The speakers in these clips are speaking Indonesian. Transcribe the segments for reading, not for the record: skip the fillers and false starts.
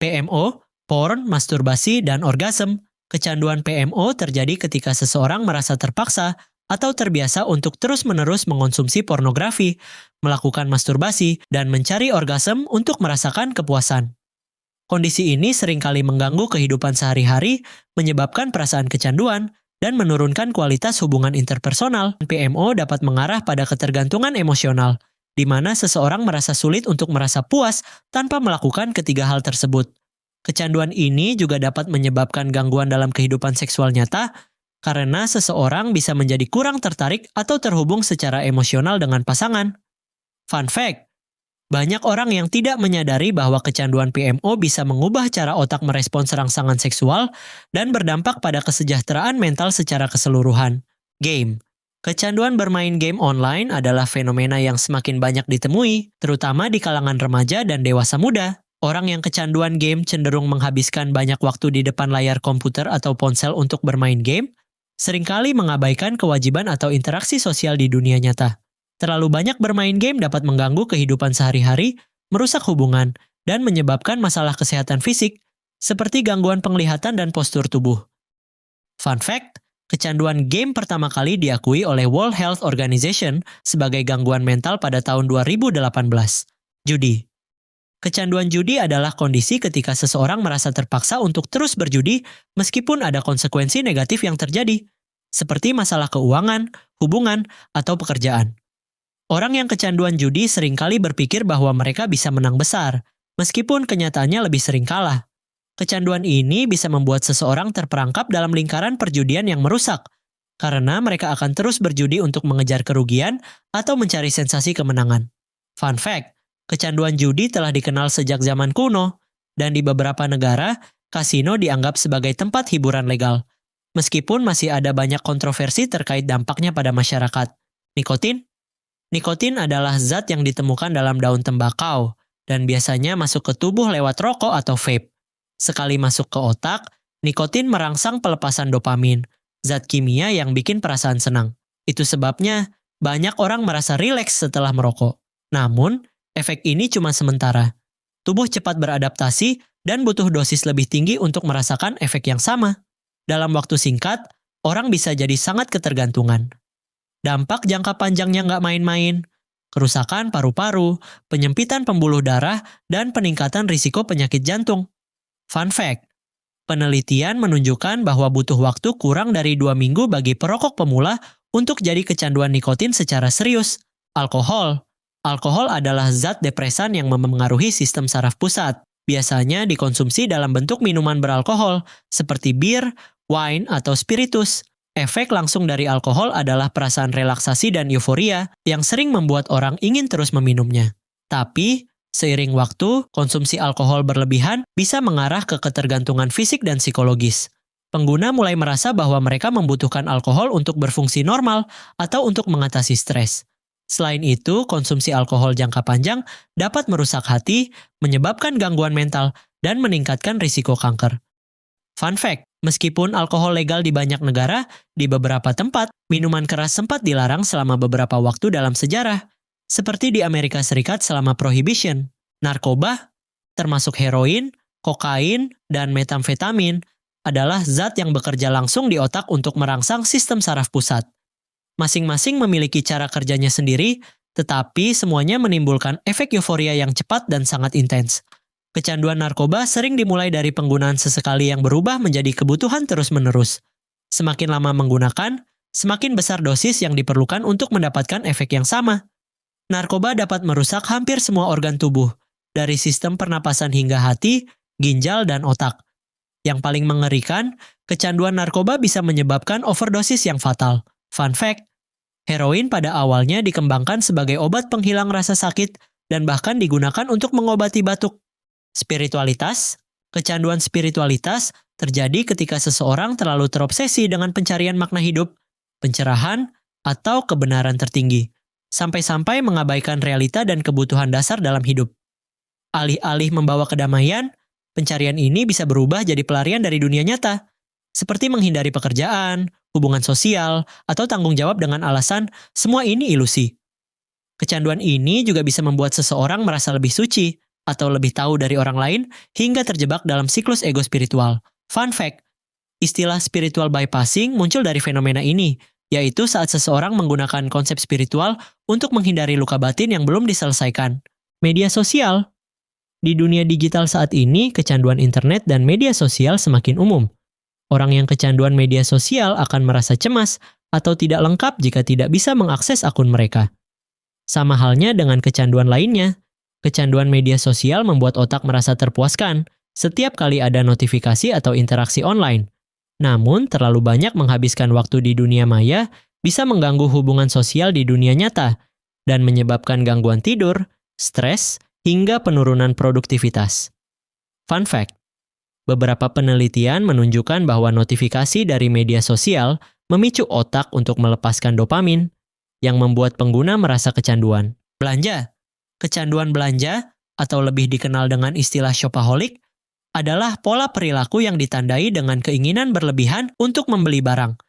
PMO, porn, masturbasi, dan orgasme. Kecanduan PMO terjadi ketika seseorang merasa terpaksa atau terbiasa untuk terus-menerus mengonsumsi pornografi, melakukan masturbasi, dan mencari orgasme untuk merasakan kepuasan. Kondisi ini seringkali mengganggu kehidupan sehari-hari, menyebabkan perasaan kecanduan, dan menurunkan kualitas hubungan interpersonal. PMO dapat mengarah pada ketergantungan emosional, di mana seseorang merasa sulit untuk merasa puas tanpa melakukan ketiga hal tersebut. Kecanduan ini juga dapat menyebabkan gangguan dalam kehidupan seksual nyata, karena seseorang bisa menjadi kurang tertarik atau terhubung secara emosional dengan pasangan. Fun fact, banyak orang yang tidak menyadari bahwa kecanduan PMO bisa mengubah cara otak merespons rangsangan seksual dan berdampak pada kesejahteraan mental secara keseluruhan. Game. Kecanduan bermain game online adalah fenomena yang semakin banyak ditemui, terutama di kalangan remaja dan dewasa muda. Orang yang kecanduan game cenderung menghabiskan banyak waktu di depan layar komputer atau ponsel untuk bermain game, seringkali mengabaikan kewajiban atau interaksi sosial di dunia nyata. Terlalu banyak bermain game dapat mengganggu kehidupan sehari-hari, merusak hubungan, dan menyebabkan masalah kesehatan fisik, seperti gangguan penglihatan dan postur tubuh. Fun fact, kecanduan game pertama kali diakui oleh World Health Organization sebagai gangguan mental pada tahun 2018. Judi. Kecanduan judi adalah kondisi ketika seseorang merasa terpaksa untuk terus berjudi meskipun ada konsekuensi negatif yang terjadi, seperti masalah keuangan, hubungan, atau pekerjaan. Orang yang kecanduan judi seringkali berpikir bahwa mereka bisa menang besar, meskipun kenyataannya lebih sering kalah. Kecanduan ini bisa membuat seseorang terperangkap dalam lingkaran perjudian yang merusak, karena mereka akan terus berjudi untuk mengejar kerugian atau mencari sensasi kemenangan. Fun fact, kecanduan judi telah dikenal sejak zaman kuno, dan di beberapa negara, kasino dianggap sebagai tempat hiburan legal. Meskipun masih ada banyak kontroversi terkait dampaknya pada masyarakat. Nikotin? Nikotin adalah zat yang ditemukan dalam daun tembakau, dan biasanya masuk ke tubuh lewat rokok atau vape. Sekali masuk ke otak, nikotin merangsang pelepasan dopamin, zat kimia yang bikin perasaan senang. Itu sebabnya, banyak orang merasa rileks setelah merokok. Namun, efek ini cuma sementara. Tubuh cepat beradaptasi dan butuh dosis lebih tinggi untuk merasakan efek yang sama. Dalam waktu singkat, orang bisa jadi sangat ketergantungan. Dampak jangka panjangnya nggak main-main. Kerusakan paru-paru, penyempitan pembuluh darah, dan peningkatan risiko penyakit jantung. Fun fact, penelitian menunjukkan bahwa butuh waktu kurang dari 2 minggu bagi perokok pemula untuk jadi kecanduan nikotin secara serius. Alkohol. Alkohol adalah zat depresan yang memengaruhi sistem saraf pusat. Biasanya dikonsumsi dalam bentuk minuman beralkohol, seperti bir, wine, atau spiritus. Efek langsung dari alkohol adalah perasaan relaksasi dan euforia yang sering membuat orang ingin terus meminumnya. Tapi, seiring waktu, konsumsi alkohol berlebihan bisa mengarah ke ketergantungan fisik dan psikologis. Pengguna mulai merasa bahwa mereka membutuhkan alkohol untuk berfungsi normal atau untuk mengatasi stres. Selain itu, konsumsi alkohol jangka panjang dapat merusak hati, menyebabkan gangguan mental, dan meningkatkan risiko kanker. Fun fact, meskipun alkohol legal di banyak negara, di beberapa tempat, minuman keras sempat dilarang selama beberapa waktu dalam sejarah, seperti di Amerika Serikat selama Prohibition. Narkoba, termasuk heroin, kokain, dan metamfetamin, adalah zat yang bekerja langsung di otak untuk merangsang sistem saraf pusat. Masing-masing memiliki cara kerjanya sendiri, tetapi semuanya menimbulkan efek euforia yang cepat dan sangat intens. Kecanduan narkoba sering dimulai dari penggunaan sesekali yang berubah menjadi kebutuhan terus-menerus. Semakin lama menggunakan, semakin besar dosis yang diperlukan untuk mendapatkan efek yang sama. Narkoba dapat merusak hampir semua organ tubuh, dari sistem pernapasan hingga hati, ginjal, dan otak. Yang paling mengerikan, kecanduan narkoba bisa menyebabkan overdosis yang fatal. Fun fact, heroin pada awalnya dikembangkan sebagai obat penghilang rasa sakit dan bahkan digunakan untuk mengobati batuk. Spiritualitas. Kecanduan spiritualitas terjadi ketika seseorang terlalu terobsesi dengan pencarian makna hidup, pencerahan, atau kebenaran tertinggi, sampai-sampai mengabaikan realita dan kebutuhan dasar dalam hidup. Alih-alih membawa kedamaian, pencarian ini bisa berubah jadi pelarian dari dunia nyata, seperti menghindari pekerjaan, hubungan sosial, atau tanggung jawab dengan alasan semua ini ilusi. Kecanduan ini juga bisa membuat seseorang merasa lebih suci atau lebih tahu dari orang lain, hingga terjebak dalam siklus ego spiritual. Fun fact, istilah spiritual bypassing muncul dari fenomena ini, yaitu saat seseorang menggunakan konsep spiritual untuk menghindari luka batin yang belum diselesaikan. Media sosial. Di dunia digital saat ini, kecanduan internet dan media sosial semakin umum. Orang yang kecanduan media sosial akan merasa cemas atau tidak lengkap jika tidak bisa mengakses akun mereka. Sama halnya dengan kecanduan lainnya, kecanduan media sosial membuat otak merasa terpuaskan setiap kali ada notifikasi atau interaksi online. Namun, terlalu banyak menghabiskan waktu di dunia maya bisa mengganggu hubungan sosial di dunia nyata dan menyebabkan gangguan tidur, stres, hingga penurunan produktivitas. Fun fact, beberapa penelitian menunjukkan bahwa notifikasi dari media sosial memicu otak untuk melepaskan dopamin, yang membuat pengguna merasa kecanduan. Belanja. Kecanduan belanja, atau lebih dikenal dengan istilah shopaholic, adalah pola perilaku yang ditandai dengan keinginan berlebihan untuk membeli barang,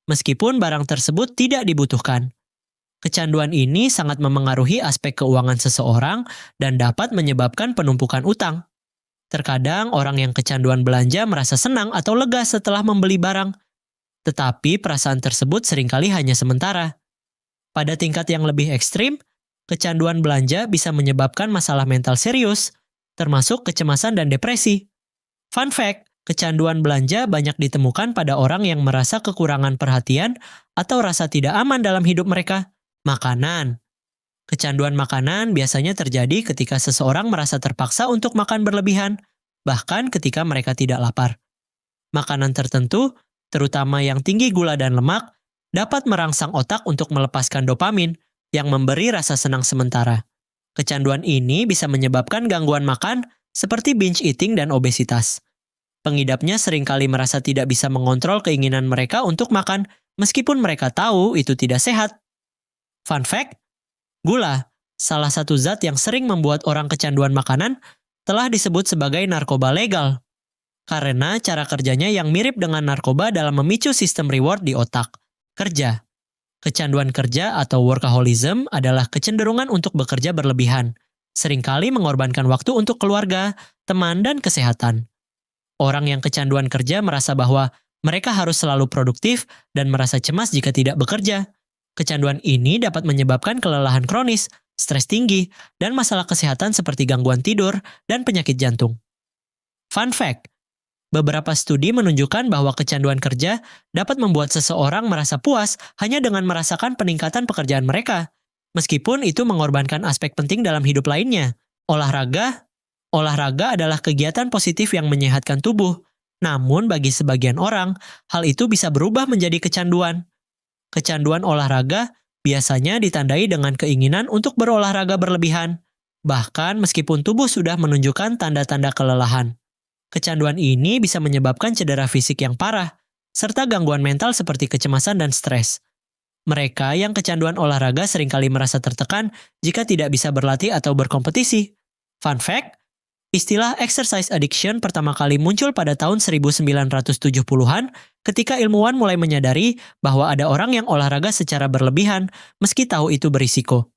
meskipun barang tersebut tidak dibutuhkan. Kecanduan ini sangat memengaruhi aspek keuangan seseorang dan dapat menyebabkan penumpukan utang. Terkadang orang yang kecanduan belanja merasa senang atau lega setelah membeli barang, tetapi perasaan tersebut seringkali hanya sementara. Pada tingkat yang lebih ekstrim, kecanduan belanja bisa menyebabkan masalah mental serius, termasuk kecemasan dan depresi. Fun fact, kecanduan belanja banyak ditemukan pada orang yang merasa kekurangan perhatian atau rasa tidak aman dalam hidup mereka. Makanan. Kecanduan makanan biasanya terjadi ketika seseorang merasa terpaksa untuk makan berlebihan, bahkan ketika mereka tidak lapar. Makanan tertentu, terutama yang tinggi gula dan lemak, dapat merangsang otak untuk melepaskan dopamin yang memberi rasa senang sementara. Kecanduan ini bisa menyebabkan gangguan makan seperti binge eating dan obesitas. Pengidapnya seringkali merasa tidak bisa mengontrol keinginan mereka untuk makan meskipun mereka tahu itu tidak sehat. Fun fact, gula, salah satu zat yang sering membuat orang kecanduan makanan, telah disebut sebagai narkoba legal. Karena cara kerjanya yang mirip dengan narkoba dalam memicu sistem reward di otak. Kerja. Kecanduan kerja atau workaholism adalah kecenderungan untuk bekerja berlebihan, seringkali mengorbankan waktu untuk keluarga, teman, dan kesehatan. Orang yang kecanduan kerja merasa bahwa mereka harus selalu produktif dan merasa cemas jika tidak bekerja. Kecanduan ini dapat menyebabkan kelelahan kronis, stres tinggi, dan masalah kesehatan seperti gangguan tidur dan penyakit jantung. Fun fact, beberapa studi menunjukkan bahwa kecanduan kerja dapat membuat seseorang merasa puas hanya dengan merasakan peningkatan pekerjaan mereka, meskipun itu mengorbankan aspek penting dalam hidup lainnya. Olahraga adalah kegiatan positif yang menyehatkan tubuh, namun bagi sebagian orang, hal itu bisa berubah menjadi kecanduan. Kecanduan olahraga biasanya ditandai dengan keinginan untuk berolahraga berlebihan, bahkan meskipun tubuh sudah menunjukkan tanda-tanda kelelahan. Kecanduan ini bisa menyebabkan cedera fisik yang parah, serta gangguan mental seperti kecemasan dan stres. Mereka yang kecanduan olahraga seringkali merasa tertekan jika tidak bisa berlatih atau berkompetisi. Fun fact, istilah exercise addiction pertama kali muncul pada tahun 1970-an ketika ilmuwan mulai menyadari bahwa ada orang yang olahraga secara berlebihan meski tahu itu berisiko.